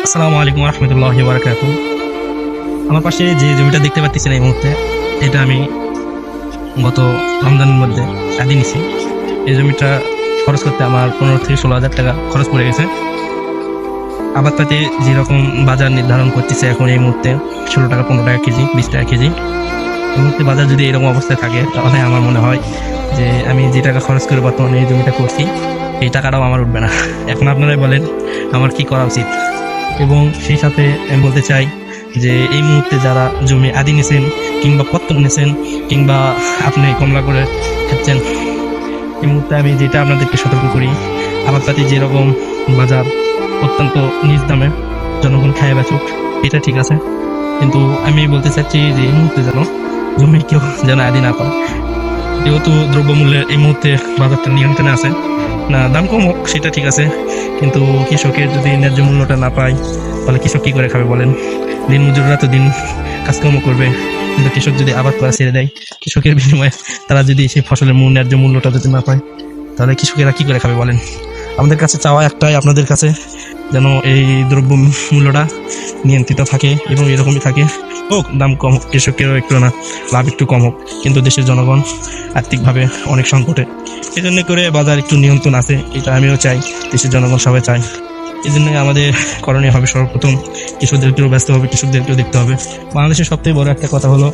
আসসালামু আলাইকুম রহমতুল্লাহি বারাকাতুহু। আমার পাশে যে জমিটা দেখতে পাচ্ছেন এই মুহূর্তে, এটা আমি গত রমজানের মধ্যে আদি নিছি। এই জমিটা খরচ করতে আমার 15 থেকে 16 হাজার টাকা খরচ পড়ে গেছে। আবাদ পাতে যেরকম বাজার নির্ধারণ করতেছে এখন এই মুহূর্তে 16 টাকা 15 টাকা কেজি, 20 টাকা কেজি। এই মুহূর্তে বাজার যদি এরকম অবস্থায় থাকে তাহলে আমার মনে হয় যে আমি যে টাকা খরচ করে বর্তমানে এই জমিটা করছি এই টাকাটাও আমার উঠবে না। এখন আপনারাই বলেন আমার কি করা উচিত। এবং সেই সাথে আমি বলতে চাই যে এই মুহূর্তে যারা জমি আদি নিয়েছেন কিংবা পত্তন নিয়েছেন কিংবা আপনি কমলা করে খাচ্ছেন, এই মুহূর্তে আমি যেটা আপনাদেরকে সতর্ক করি, আবাদপাতি যেরকম বাজার অত্যন্ত নিজ দামে জনগণ খায় বেচুক, এটা ঠিক আছে, কিন্তু আমি বলতে চাচ্ছি যে এই মুহূর্তে যেন জমি কেউ যেন আদি না করে। যেহেতু দ্রব্যমূল্যের এই মুহূর্তে বাজারটা নিয়ন্ত্রণে আছে, না দাম কম হোক সেটা ঠিক আছে, কিন্তু কৃষকের যদি ন্যায্য মূল্যটা না পায় তাহলে কৃষক কী করে খাবে বলেন? দিন মজুররা তো দিন কাজকর্ম করবে, কিন্তু কৃষক যদি আবাদ করা ছেড়ে দেয়, কৃষকের বিনিময়ে তারা যদি সেই ফসলের ন্যায্য মূল্যটা যদি না পায় তাহলে কৃষকেরা কী করে খাবে বলেন? আমাদের কাছে চাওয়া একটাই, আপনাদের কাছে যেন এই দ্রব্য মূল্যটা নিয়ন্ত্রিত থাকে এবং এরকমই থাকে, হোক দাম কম হোক, কৃষকেরও একটু না লাভ একটু কম হোক, কিন্তু দেশের জনগণ আর্থিকভাবে অনেক সংকটে, এই জন্য করে বাজার একটু নিয়ন্ত্রণ আছে, এটা আমিও চাই, দেশের জনগণ সবাই চায়। এই জন্য আমাদের করণীয় হবে সর্বপ্রথম কৃষকদেরকেও ব্যস্ত হবে, কৃষকদেরকেও দেখতে হবে। বাংলাদেশের সবথেকে বড় একটা কথা হলো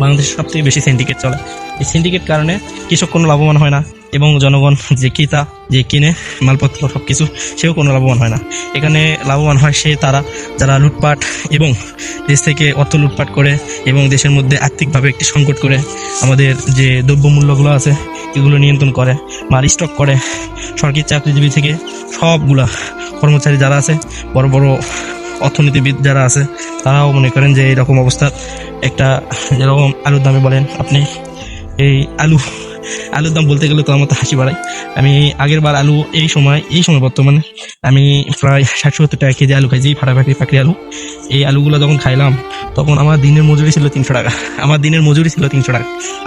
বাংলাদেশের সবথেকে বেশি সিন্ডিকেট চলে। এই সিন্ডিকেট কারণে কৃষক কোনো লাভবান হয় না এবং জনগণ যে ক্রেতা যে কিনে মালপত্র সব কিছু সেও কোনো লাভবান হয় না। এখানে লাভবান হয় তারা যারা লুটপাট এবং দেশ থেকে অর্থ লুটপাট করে এবং দেশের মধ্যে আর্থিকভাবে একটি সংকট করে আমাদের যে দ্রব্যমূল্যগুলো আছে এগুলো নিয়ন্ত্রণ করে, মাল স্টক করে। সরকারি চাকরিজীবী থেকে সবগুলা কর্মচারী যারা আছে, বড় বড় অর্থনীতিবিদ যারা আছে, তারাও মনে করেন যে এইরকম অবস্থা একটা, যেরকম আলুর দামে বলেন আপনি, এই আলুর দাম বলতে গেলে তো আমার তো হাসি বাড়ায়। আমি আগের বার আলু এই সময় বর্তমানে আমি প্রায় 60-70 টাকা কেজি আলু খাইছি, ফাটাফাটি পাকড়ি আলু। এই আলুগুলো যখন খাইলাম তখন আমার দিনের মজুরি ছিল 300 টাকা,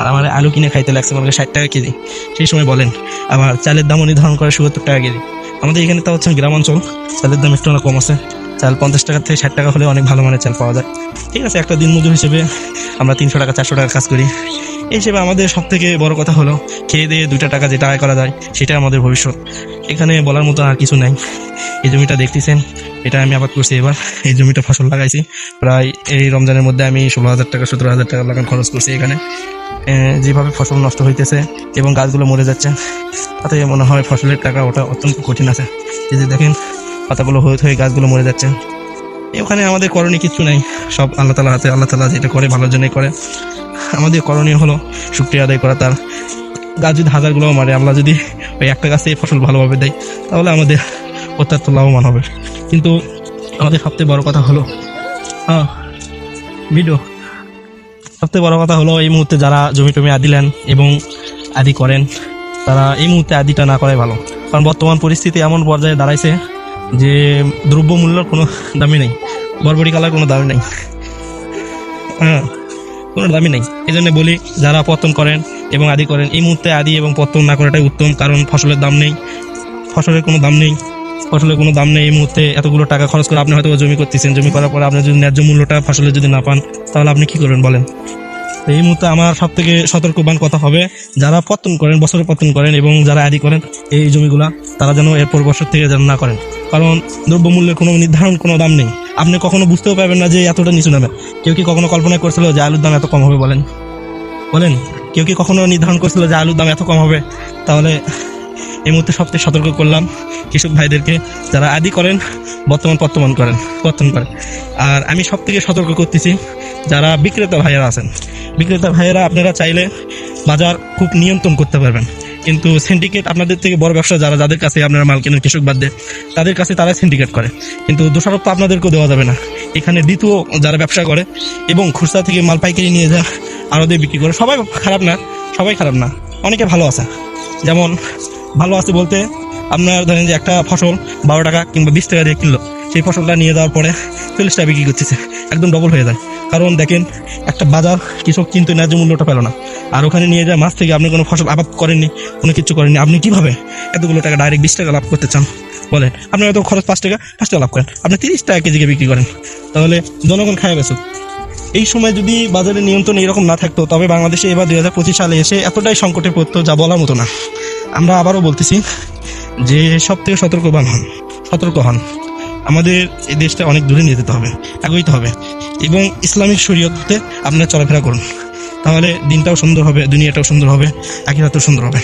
আর আমার আলু কিনে খাইতে লাগছে আমাকে 60 টাকা কেজি। সেই সময় বলেন আবার চালের দামও নির্ধারণ করে 70 টাকা কেজি। আমাদের এখানে তো হচ্ছে গ্রাম অঞ্চল, চালের দাম একটু না কম আছে, চাল 50 টাকা থেকে 60 টাকা হলে অনেক ভালো মানের চাল পাওয়া যায়। ঠিক আছে, একটা দিন মজুর হিসেবে আমরা 300 টাকা 400 টাকা কাজ করি। এই হিসেবে আমাদের সব থেকে বড় কথা হলো খেয়ে দিয়ে 2 টাকা যেটা আয় করা যায় সেটা আমাদের ভবিষ্যৎ। এখানে বলার মতো আর কিছু নাই। এই জমিটা দেখতেছেন, এটা আমি আবাদ করছি এবার, এই জমিটা ফসল লাগাইছি প্রায় এই রমজানের মধ্যে আমি 16,000 টাকা 17,000 টাকা লাগান খরচ করছি। এখানে যেভাবে ফসল নষ্ট হইতেছে এবং গাছগুলো মরে যাচ্ছে, তাতে মনে হয় ফসলের টাকা ওটা অত্যন্ত কঠিন আছে। এই যে দেখেন পাতাগুলো হয়ে গাছগুলো মরে যাচ্ছে। ওখানে আমাদের করণীয় কিছু নাই, সব আল্লাহ তাআলা হাতে, আল্লাহ তাআলা যেটা করে ভালোর জন্যই করে। আমাদের করণীয় হলো শুকরিয়া আদায় করা। তার গাছ যদি হাজারগুলো মারে, আল্লাহ যদি ওই একটা গাছে ফসল ভালোভাবে দেয় তাহলে আমাদের অত্যন্ত লাভবান হবে। কিন্তু আমাদের সবথেকে বড় কথা হলো এই মুহূর্তে যারা জমি টমি আদিলেন এবং আদি করেন, তারা এই মুহূর্তে আদিটা না করাই ভালো। কারণ বর্তমান পরিস্থিতি এমন পর্যায়ে দাঁড়াইছে যে দ্রব্যমূল্যর কোনো দামই নেই, বরবরি কালার কোনো দামই নেই, কোনো দামই নেই। এই জন্য বলি যারা পত্তন করেন এবং আদি করেন, এই মুহূর্তে আদি এবং পত্তন না করাটাই উত্তম। কারণ ফসলের কোনো দাম নেই এই মুহূর্তে। এতগুলো টাকা খরচ করে আপনি হয়তো জমি করতেছেন, জমি করার পরে আপনি যদি ন্যায্য মূল্যটা ফসলের যদি না পান তাহলে আপনি কি করবেন বলেন? তো এই মুহূর্তে আমার সব থেকে সতর্কবান কথা হবে যারা পত্তন করেন, বছরে পত্তন করেন এবং যারা আদি করেন এই জমিগুলা, তারা যেন এরপর বছর থেকে যেন না করেন। কারণ দ্রব্যমূল্যের কোনো নির্ধারণ কোনো দাম নেই, আপনি কখনো বুঝতেও পারবেন না যে এতটা নিচু নামে। কেউ কি কখনো কল্পনা করছিল যে আলুর দাম এত কম হবে বলেন? কেউ কি কখনো নির্ধারণ করছিল যে আলুর দাম এত কম হবে? তাহলে এই মুহূর্তে সবথেকে সতর্ক করলাম কৃষক ভাইদেরকে, যারা আদি করেন পত্তন করেন। আর আমি সব থেকে সতর্ক করতেছি যারা বিক্রেতা ভাইয়েরা, আপনারা চাইলে বাজার খুব নিয়ন্ত্রণ করতে পারবেন, কিন্তু সিন্ডিকেট আপনাদের থেকে বড় ব্যবসা যাদের কাছে আপনারা মাল কেনেন, কৃষক বাদ দিয়ে তাদের কাছে তারা সিন্ডিকেট করে, কিন্তু দোষারোপ আপনাদেরকেও দেওয়া যাবে না। এখানে দ্বিতীয় যারা ব্যবসা করে এবং খুচরা থেকে মাল পাইকারি নিয়ে যায় আরও বিক্রি করে, সবাই খারাপ না, অনেকে ভালো আছে। যেমন ভালো আছে বলতে আপনার ধরেন যে একটা ফসল 12 টাকা কিংবা 20 টাকা দিয়ে কিনলো, সেই ফসলটা নিয়ে যাওয়ার পরে 40 টাকা বিক্রি করতেছে, একদম ডবল হয়ে যায়। কারণ দেখেন একটা বাজার কৃষক কিন্তু ন্যায্য মূল্যটা পেল না, আর ওখানে নিয়ে যায় মাছ থেকে আপনি কোনো ফসল আবাদ করেননি, কোনো কিছু করেননি, আপনি কিভাবে এতগুলো টাকা ডাইরেক্ট 20 টাকা লাভ করতে চান? বলেন, আপনারা তো খরচ 5 টাকা লাভ করেন, আপনি 30 টাকা কেজিকে বিক্রি করেন, তাহলে জনগণ খায় বেচুক। এই সময় যদি বাজারের নিয়ন্ত্রণ এরকম না থাকতো, তবে বাংলাদেশে এবার 2025 সালে এসে এতটাই সংকটে পড়তো যা বলার মতো না। আমরা আবারও বলতেছি যে সব থেকে সতর্ক হন। আমাদের এই দেশটা অনেক দূরে নিয়ে যেতে হবে, এগোইতে হবে, এবং ইসলামিক শরীয়তে আপনারা চলাফেরা করুন, তাহলে দিনটাও সুন্দর হবে, দুনিয়াটাও সুন্দর হবে, আখিরাতও সুন্দর হবে।